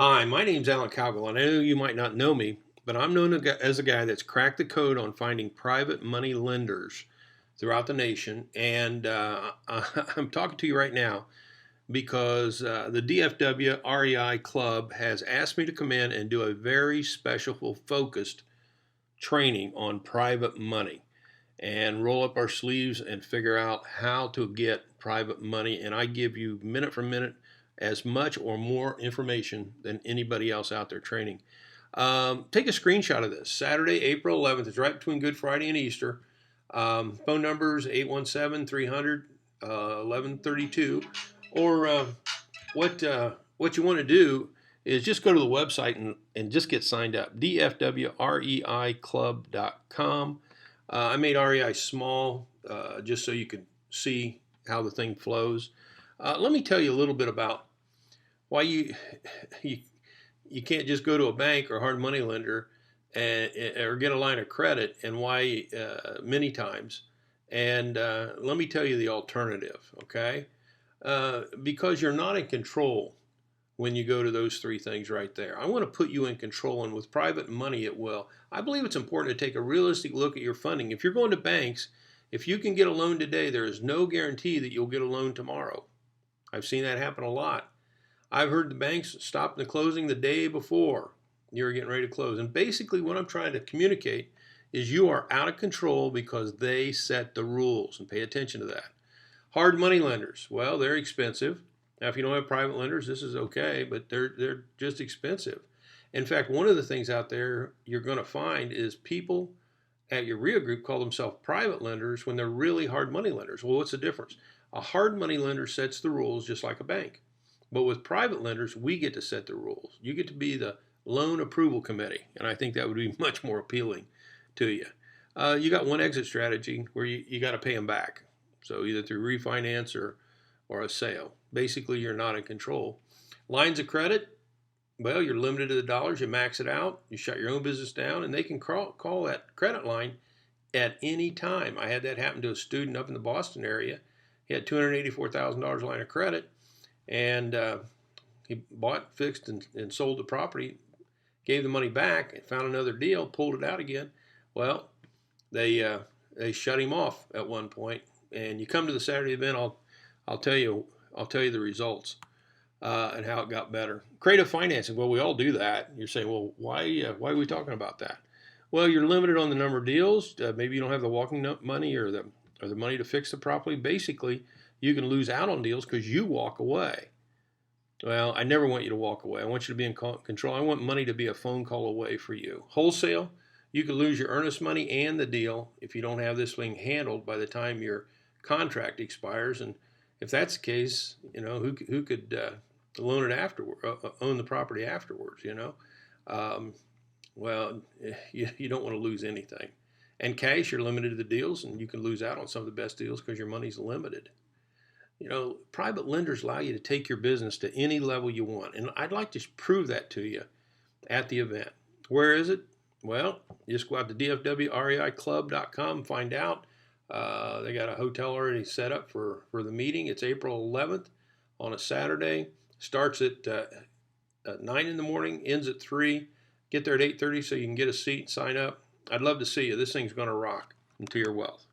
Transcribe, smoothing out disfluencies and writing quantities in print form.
Hi, my name's Alan Cowgill, and I know you might not know me, but I'm known as a guy that's cracked the code on finding private money lenders throughout the nation. And I'm talking to you right now because the DFW REI Club has asked me to come in and do a very special, focused training on private money and roll up our sleeves and figure out how to get private money. And I give you minute for minute as much or more information than anybody else out there training. Take a screenshot of this. Saturday, April 11th. It's right between Good Friday and Easter. Phone numbers 817 300 1132. Or what you want to do is just go to the website and just get signed up. dfwreiclub.com. I made REI small just so you could see how the thing flows. Let me tell you a little bit about why you you can't just go to a bank or hard money lender or get a line of credit, and why many times. And let me tell you the alternative, okay? Because you're not in control when you go to those three things right there. I want to put you in control, and with private money, it will. I believe it's important to take a realistic look at your funding. If you're going to banks, if you can get a loan today, there is no guarantee that you'll get a loan tomorrow. I've seen that happen a lot. I've heard the banks stop the closing the day before you're getting ready to close. And basically, what I'm trying to communicate is you are out of control because they set the rules, and pay attention to that. Hard money lenders, well, they're expensive. Now, if you don't have private lenders, this is okay, but they're just expensive. In fact, one of the things out there you're going to find is people at your REIA group call themselves private lenders when they're really hard money lenders. Well, what's the difference? A hard money lender sets the rules just like a bank. But with private lenders, we get to set the rules. You get to be the loan approval committee, and I think that would be much more appealing to you. You got one exit strategy where you got to pay them back. So either through refinance or a sale. Basically, you're not in control. Lines of credit, well, you're limited to the dollars. You max it out. You shut your own business down, and they can call that credit line at any time. I had that happen to a student up in the Boston area. He had $284,000 line of credit, and he bought, fixed, and sold the property, gave the money back, and found another deal, pulled it out again. Well, they shut him off at one point. And you come to the Saturday event, I'll tell you the results and how it got better. Creative financing, well, we all do that. You're saying, well, why are we talking about that? Well, you're limited on the number of deals. Maybe you don't have the walking money or the money to fix the property. Basically, you can lose out on deals because you walk away. Well, I never want you to walk away. I want you to be in control. I want money to be a phone call away for you. Wholesale, you could lose your earnest money and the deal if you don't have this thing handled by the time your contract expires. And if that's the case, who could loan it afterward, own the property afterwards? Well, you don't want to lose anything. And cash, you're limited to the deals, and you can lose out on some of the best deals because your money's limited. Private lenders allow you to take your business to any level you want. And I'd like to prove that to you at the event. Where is it? Well, you just go out to dfwreiclub.com and find out. They got a hotel already set up for the meeting. It's April 11th on a Saturday. Starts at 9 in the morning, ends at 3. Get there at 8:30 so you can get a seat and sign up. I'd love to see you. This thing's going to rock into your wealth.